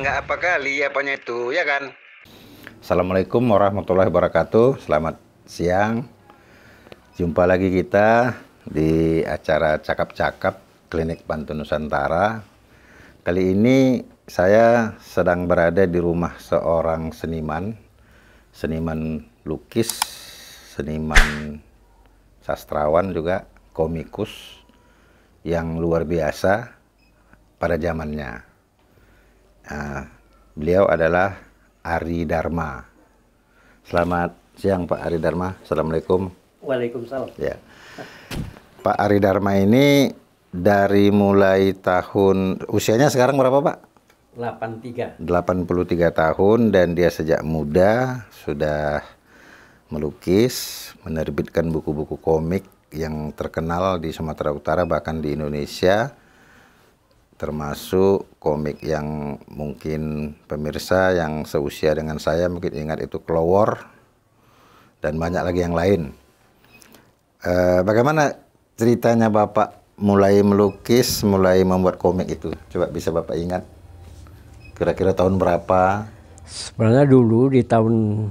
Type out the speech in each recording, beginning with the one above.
nggak apa kali apanya itu, ya kan? Assalamualaikum warahmatullahi wabarakatuh. Selamat siang. Jumpa lagi kita di acara Cakap-Cakap Klinik Pantun Nusantara. Kali ini saya sedang berada di rumah seorang seniman lukis, seniman sastrawan juga, komikus yang luar biasa pada zamannya. Beliau adalah Ari Dharma. Selamat siang Pak Ari Dharma. Assalamualaikum. Waalaikumsalam. Ya. Pak Ari Dharma ini dari mulai tahun, usianya sekarang berapa Pak? 83 tahun, dan dia sejak muda sudah melukis, menerbitkan buku-buku komik yang terkenal di Sumatera Utara bahkan di Indonesia, termasuk komik yang mungkin pemirsa yang seusia dengan saya mungkin ingat itu Klowor dan banyak lagi yang lain. Bagaimana ceritanya Bapak mulai melukis, mulai membuat komik itu? Coba bisa Bapak ingat? Kira-kira tahun berapa? Sebenarnya dulu di tahun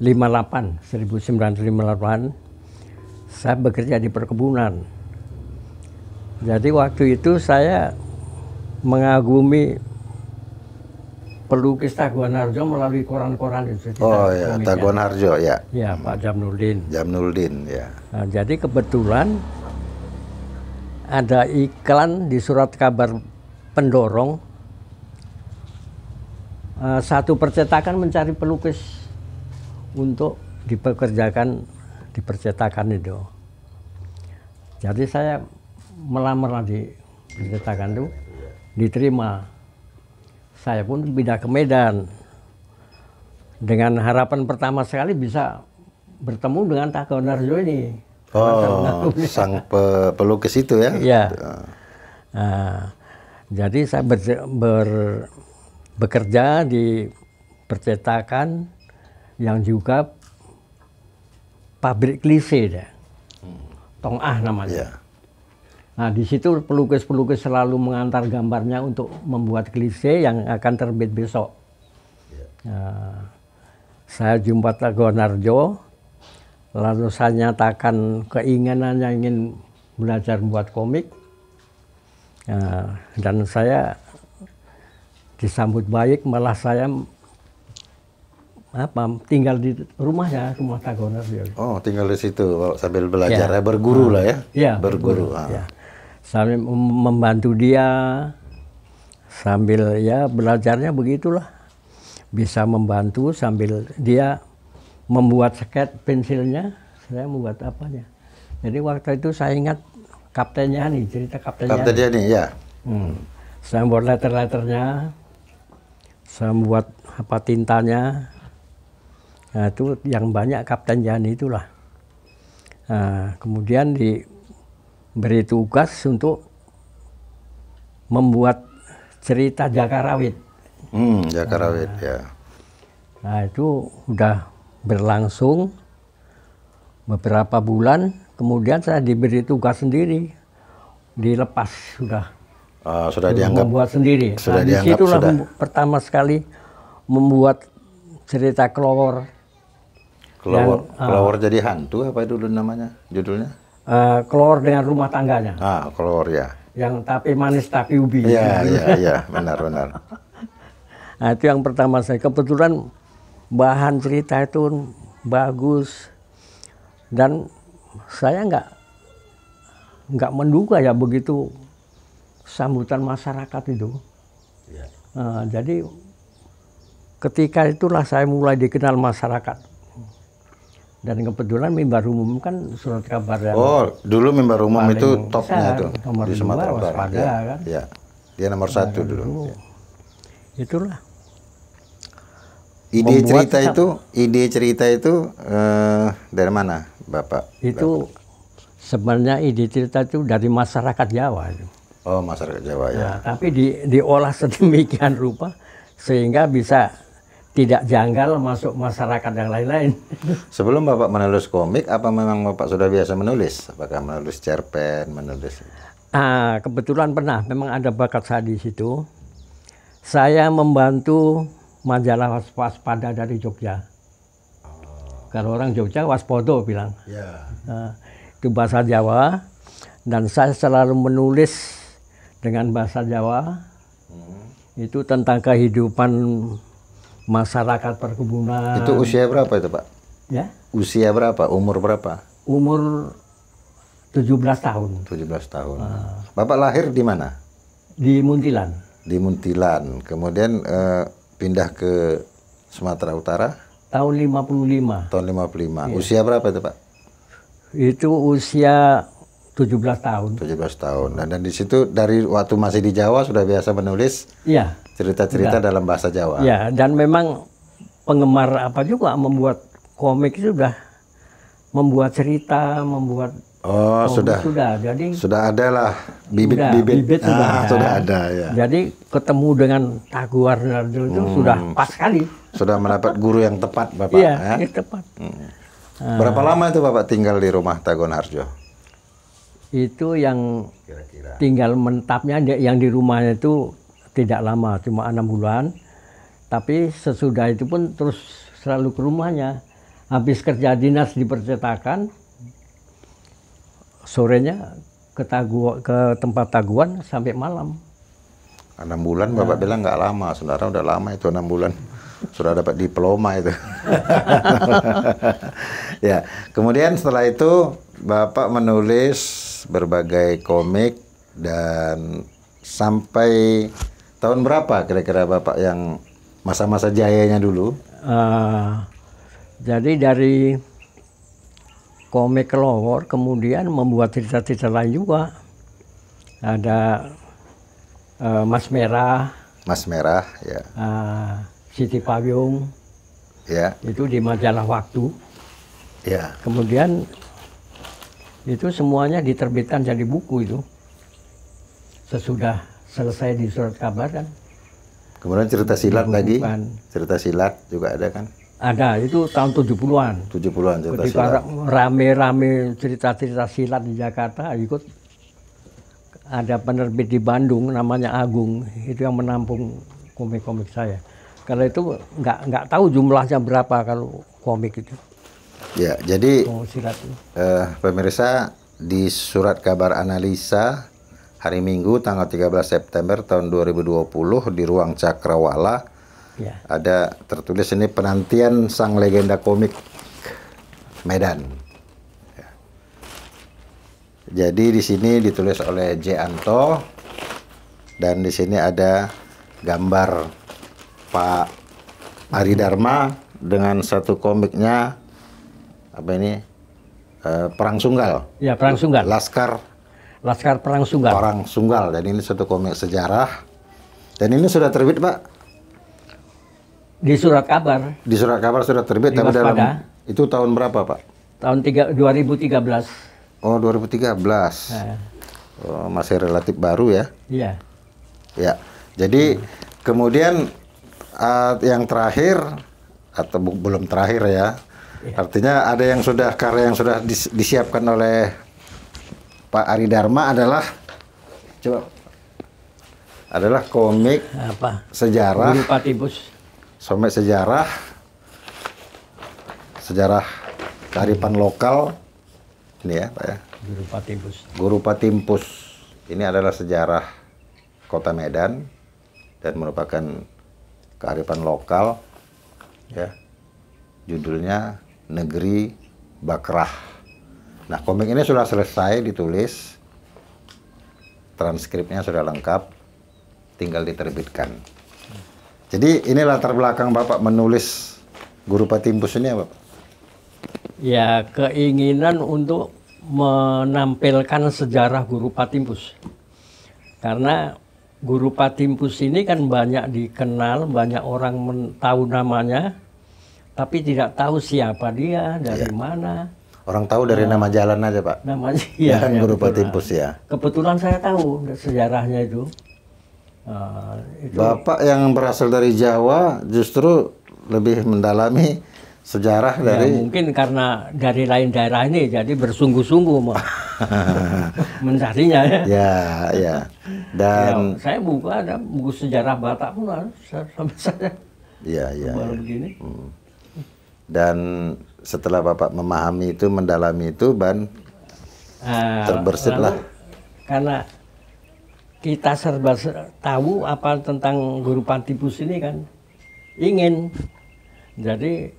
1958 saya bekerja di perkebunan. Jadi waktu itu saya mengagumi pelukis Taguan Harjo melalui koran-koran itu. Oh ya, Taguan Harjo ya. Ya, Pak Jamnuddin. Jamnuddin ya. Nah, jadi kebetulan ada iklan di surat kabar pendorong, satu percetakan mencari pelukis untuk dipekerjakan di percetakan itu. Jadi saya melamar di percetakan itu, diterima. Saya pun pindah ke Medan dengan harapan pertama sekali bisa bertemu dengan Taguan Harjo ini. Oh, sang pelukis itu ya? Iya. Jadi saya bekerja di percetakan yang juga pabrik klise deh. Tong Ah namanya. Yeah. Nah, di situ pelukis-pelukis selalu mengantar gambarnya untuk membuat klise yang akan terbit besok. Nah, saya jumpa Taguan Harjo, lalu saya nyatakan keinginannya ingin belajar membuat komik. Nah, dan saya disambut baik, malah saya tinggal di rumahnya, rumah Taguan Harjo. Oh, tinggal di situ sambil belajar, ya. Berguru lah ya? Iya, berguru. Ya. Sambil membantu dia, sambil ya belajarnya begitulah. Bisa membantu sambil dia membuat sket pensilnya, saya membuat apanya. Jadi waktu itu saya ingat kaptennya nih, cerita kaptennya. Kaptennya nih, ya. Saya membuat letter-letternya, saya membuat tintanya. Nah, itu yang banyak Kapten Yani itulah. Nah, kemudian diberi tugas untuk membuat cerita Jakarawit. Jakarawit ya. Nah, itu udah berlangsung beberapa bulan, kemudian saya diberi tugas sendiri, dilepas sudah. Sudah dianggap membuat sendiri. Sudah nah, dianggap disitulah sudah. Pertama sekali membuat cerita Klowor. Klowor jadi hantu apa dulu namanya judulnya? Klowor dengan rumah tangganya. Klowor ya. Yang tapi manis tapi ubi. Iya, benar. Nah, itu yang pertama saya. Kebetulan bahan cerita itu bagus dan saya nggak menduga ya begitu sambutan masyarakat itu. Ya. Jadi ketika itulah saya mulai dikenal masyarakat. Dan kebetulan Mimbar Umum kan surat kabar yang dulu Mimbar Umum itu topnya tuh di Sumatera Utara. Waspada, kan? Ya. Dia nomor satu dulu. Itulah. Ide cerita itu dari mana, Bapak? Itu sebenarnya ide cerita itu dari masyarakat Jawa. Oh, masyarakat Jawa ya. Nah, tapi diolah sedemikian rupa sehingga bisa tidak janggal masuk masyarakat yang lain-lain. Sebelum Bapak menulis komik, apa memang Bapak sudah biasa menulis? Apakah menulis cerpen, menulis? Kebetulan pernah, memang ada bakat saya di situ. Saya membantu majalah Waspada dari Jogja. Kalau orang Jogja Waspodo bilang. Ya. Itu bahasa Jawa. Dan saya selalu menulis dengan bahasa Jawa. Itu tentang kehidupan masyarakat perkebunan. Itu usia berapa itu, Pak? Ya, Usia berapa? Umur berapa? umur 17 tahun 17 tahun. Bapak lahir di mana? di Muntilan. Di Muntilan. Kemudian pindah ke Sumatera Utara Tahun 55. tahun 55. Usia berapa itu, Pak? Itu usia 17 tahun. 17 tahun. Dan di situ dari waktu masih di Jawa sudah biasa menulis Iya. cerita-cerita dalam bahasa Jawa. Ya, dan memang penggemar apa juga membuat komik itu sudah membuat cerita, membuat Oh, komik sudah. Jadi sudah ada lah bibit-bibit. bibit Sudah ada ya. Jadi ketemu dengan Tagu Warnarjo itu sudah pas sekali. Sudah mendapat guru yang tepat, Bapak. Iya, ya? iya, tepat. Berapa lama itu Bapak tinggal di rumah Tagon Harjo? Itu yang Kira-kira. tinggal mentapnya yang di rumahnya itu tidak lama, cuma 6 bulan. Tapi sesudah itu pun terus selalu ke rumahnya. Habis kerja dinas di percetakan, sorenya ke tempat taguan sampai malam. 6 bulan Bapak bilang nggak lama, saudara udah lama itu 6 bulan. Sudah dapat diploma itu. Ya, kemudian setelah itu Bapak menulis berbagai komik dan sampai tahun berapa kira-kira Bapak yang masa-masa jayanya dulu? Jadi dari komik Kelowor kemudian membuat cerita-cerita lain juga. Ada Mas Merah, Mas Merah, ya. Siti Payung, Ya, itu di majalah Waktu. ya. Kemudian itu semuanya diterbitkan jadi buku itu. Sesudah selesai di Surat Kabar kan. Kemudian cerita silat lagi. Bukan. Cerita silat juga ada kan? Ada, itu tahun 70-an. 70-an cerita Ketika silat. rame-rame cerita-cerita silat di Jakarta, ikut ada penerbit di Bandung namanya Agung, itu yang menampung komik-komik saya. Kalau itu nggak tahu jumlahnya berapa kalau komik itu. Ya, jadi Silat itu. pemirsa, di Surat Kabar Analisa hari Minggu tanggal 13 September tahun 2020 di ruang Cakrawala Ya. ada tertulis ini penantian sang legenda komik Medan. Ya. Jadi di sini ditulis oleh J. Anto dan di sini ada gambar Pak Ari Dharma dengan satu komiknya apa ini Perang Sunggal. Ya, Perang Sunggal. Laskar Perang Sunggal. Perang Sunggal. Dan ini satu komik sejarah. Dan ini sudah terbit, Pak. Di Surat Kabar Di Surat Kabar sudah terbit, Di tapi dalam Waspada. itu tahun berapa, Pak? tahun 2013. Oh, 2013. Nah, Oh, masih relatif baru ya. iya. Ya. Jadi kemudian yang terakhir atau belum terakhir ya. Artinya ada yang sudah karya yang sudah disiapkan oleh Pak Ari Dharma adalah komik Apa? sejarah. Guru Patibus. Somek sejarah kearifan lokal ini ya Pak ya, Guru Patibus. Guru Patimpus. Ini adalah sejarah kota Medan dan merupakan kearifan lokal ya, judulnya Negeri Bakrah. Nah, komik ini sudah selesai ditulis, transkripnya sudah lengkap, tinggal diterbitkan. Jadi ini latar belakang Bapak menulis Guru Patimpus ini ya, Bapak? Ya, keinginan untuk menampilkan sejarah Guru Patimpus. Karena Guru Patimpus ini kan banyak dikenal, banyak orang tahu namanya, tapi tidak tahu siapa dia, dari mana. Orang tahu dari nama jalan aja, Pak. Namanya Jalan Guru betul. Patimpus ya. Kebetulan saya tahu sejarahnya itu. Itu Bapak yang berasal dari Jawa justru lebih mendalami sejarah ya, dari mungkin karena dari lain daerah ini jadi bersungguh-sungguh mencarinya ya. Ya, ya. Dan Ya, saya buka ada buku sejarah Batak pun harus sampai saya ya, ya, baru ya. begini. Dan setelah Bapak memahami itu, mendalami itu, Ban, terbersihlah. Lalu, karena kita serba tahu apa tentang Guru Patibus ini kan, ingin jadi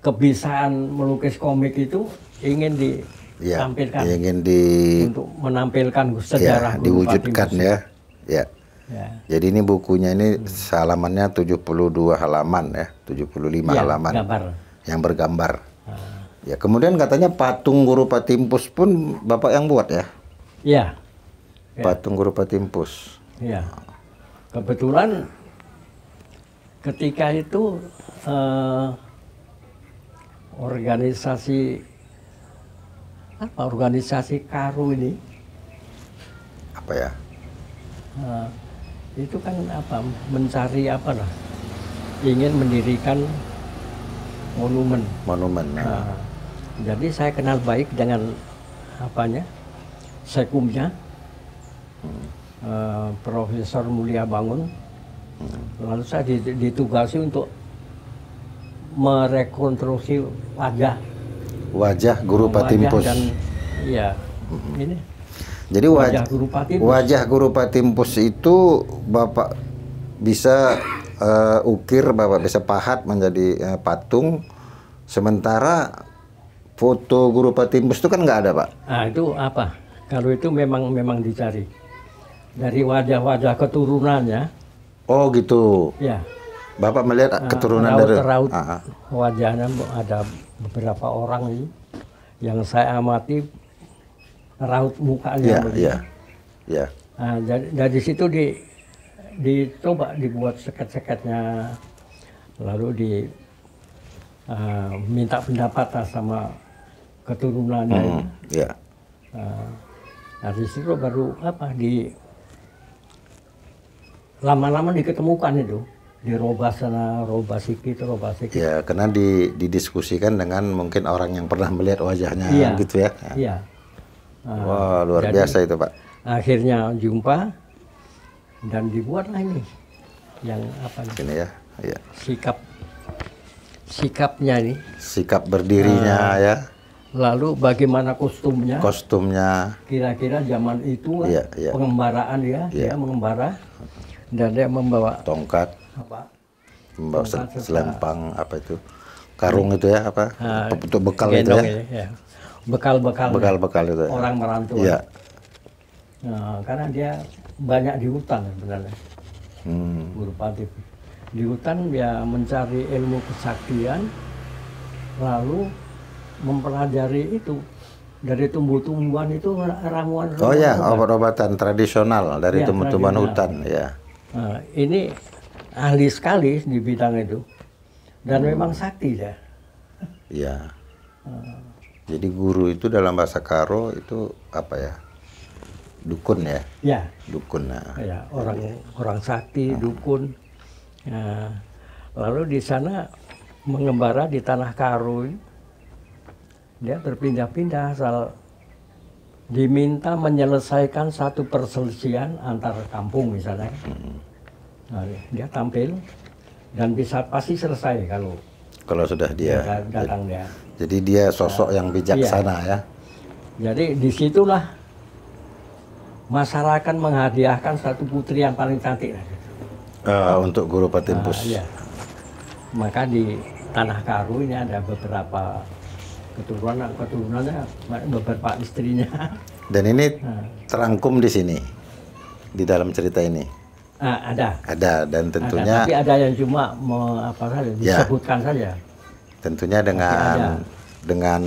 kebiasaan melukis komik itu ingin Ya, ditampilkan ingin untuk menampilkan sejarah ya, Guru diwujudkan Patibus. ya. Ya. Ya. Jadi ini bukunya ini halamannya 72 halaman ya, 75 Ya, halaman gambar. yang bergambar. Ya, kemudian katanya patung Guru Patimpus pun Bapak yang buat ya? Iya. Ya. Patung Guru Patimpus. Iya. Kebetulan ketika itu organisasi Karo ini Apa ya? itu kan mencari ingin mendirikan monumen. Monumen. Nah. Jadi saya kenal baik dengan sekumnya Profesor Mulia Bangun. Lalu saya ditugasi untuk merekonstruksi Wajah Guru Patimpus. dan iya ini. Jadi wajah Guru Patimpus itu Bapak bisa ukir, Bapak bisa pahat menjadi patung. Sementara foto Guru Patimpus itu kan nggak ada, Pak. Nah, itu apa? Kalau itu memang dicari dari wajah-wajah keturunannya. Oh gitu. Ya. Bapak melihat keturunan dari raut wajahnya ada beberapa orang ini yang saya amati raut mukanya. Iya. Ya. Nah, dari situ dicoba dibuat seket-seketnya, lalu minta pendapat sama keturunannya. Iya. Dari situ baru lama-lama diketemukan itu, dirobah sana, robah sikit. Ya, karena didiskusikan dengan mungkin orang yang pernah melihat wajahnya, gitu ya. Iya. Wah, luar biasa itu, Pak. Akhirnya jumpa dan dibuatlah ini yang Ini ya. Iya. Sikapnya ini. Sikap berdirinya ya. Lalu bagaimana kostumnya? Kostumnya. Kira-kira zaman itu Iya. pengembaraan dia mengembara dan dia membawa tongkat, membawa tongkat selempang itu, karung itu ya untuk bekal itu ya. Bekal itu. Orang merantau. Iya. Nah, karena dia banyak di hutan sebenarnya. Guru Patibus. Di hutan dia mencari ilmu kesaktian, lalu mempelajari itu dari tumbuh-tumbuhan itu ramuan. Oh ya, obat-obatan tradisional dari tumbuh-tumbuhan hutan ya. Nah, ini ahli sekali di bidang itu dan memang sakti ya. Iya. Jadi guru itu dalam bahasa Karo itu apa ya? Dukun ya? Ya. Dukun. Ya, orang sakti, dukun. Nah, lalu di sana mengembara di tanah Karo. Dia berpindah-pindah asal diminta menyelesaikan satu perselisihan antar kampung misalnya. Nah, dia tampil dan pasti selesai kalau sudah dia datang dia. Jadi dia sosok yang bijaksana ya. Jadi disitulah masyarakat menghadiahkan satu putri yang paling cantik. Untuk Guru Patimpus. Iya. Maka di tanah Karo ini ada beberapa keturunannya, beberapa istrinya. Dan ini terangkum di sini, di dalam cerita ini. Ada. Ada, dan tentunya. Tapi ada yang cuma disebutkan saja. Tentunya dengan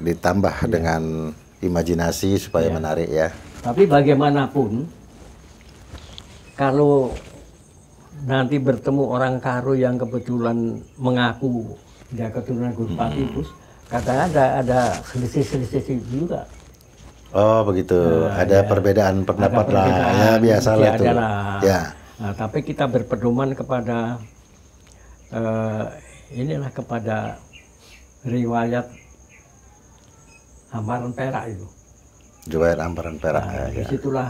ditambah dengan imajinasi supaya menarik ya. Tapi bagaimanapun, kalau nanti bertemu orang Karo yang kebetulan mengaku dia keturunan Guru Patibus, katanya ada selisih-selisih juga. Oh begitu, ada perbedaan pendapat lah, ya biasalah itu. Ya. Nah, tapi kita berpedoman kepada kepada riwayat Hamaran Perak itu. Jubair Amparan Perak. Nah, Ya. disitulah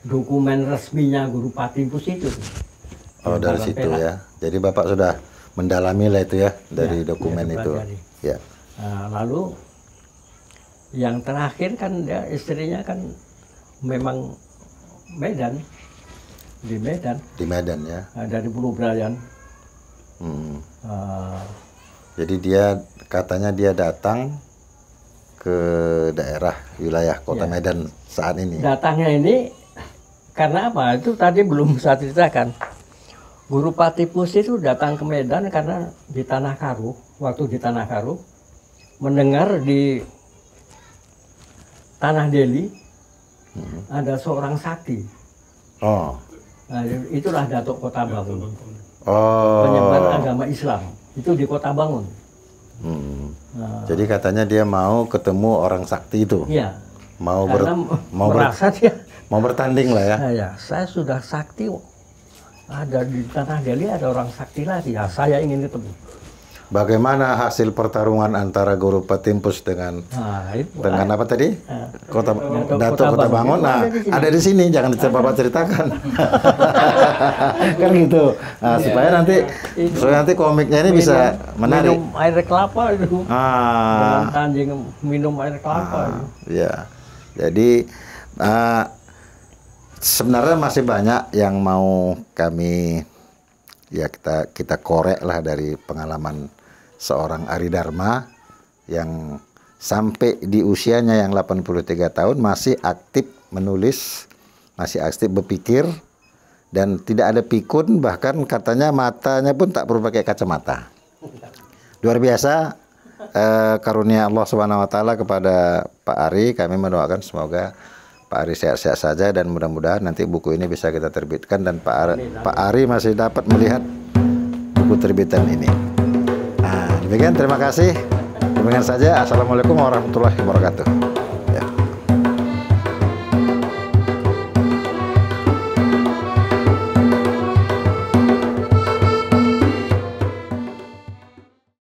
dokumen resminya Guru Patimpus itu. Oh, dari Amparan situ Perak. ya. Jadi Bapak sudah mendalami lah itu ya dari Ya, dokumen ya, itu. dipelajari. Ya. Nah, lalu yang terakhir kan dia istrinya kan memang Medan, di Medan, Di Medan ya. dari Pulau Brayan. Hmm. Ah, Jadi dia katanya dia datang ke daerah wilayah Kota Ya. Medan saat ini. datangnya ini karena apa? Itu tadi belum saya ceritakan. Guru Patipus itu datang ke Medan karena di Tanah Karu, waktu di Tanah Karu, mendengar di Tanah Deli ada seorang sakti. Oh. Nah, itulah Datuk Kota Bangun, Oh. penyebar agama Islam. Itu di Kota Bangun. Hmm. Nah, Jadi katanya dia mau ketemu orang sakti itu. iya, Mau karena mau merasa dia, mau bertanding lah ya. saya sudah sakti, ada di Tanah Deli ada orang sakti lagi. Ya, saya ingin ketemu. Bagaimana hasil pertarungan antara Guru Patimpus dengan Nah, itu apa tadi? Kota Datuk Datuk Kota Kota Bangun. Bangun. Nah, ada di sini, jangan Bapak ceritakan. Kan gitu. Nah, supaya nanti komiknya ini bisa menarik. Minum air kelapa itu. Dengan Ah, anjing minum air kelapa. itu. ya. Jadi sebenarnya masih banyak yang mau kami ya kita korek lah dari pengalaman seorang Ari Dharma yang sampai di usianya yang 83 tahun masih aktif menulis, masih aktif berpikir dan tidak ada pikun, bahkan katanya matanya pun tak perlu pakai kacamata. Luar biasa karunia Allah Subhanahu wa taala kepada Pak Ari. Kami mendoakan semoga Pak Ari sehat-sehat saja dan mudah-mudahan nanti buku ini bisa kita terbitkan dan Pak Ari masih dapat melihat buku terbitan ini. Nah, demikian terima kasih. Demikian saja. Assalamualaikum warahmatullahi wabarakatuh.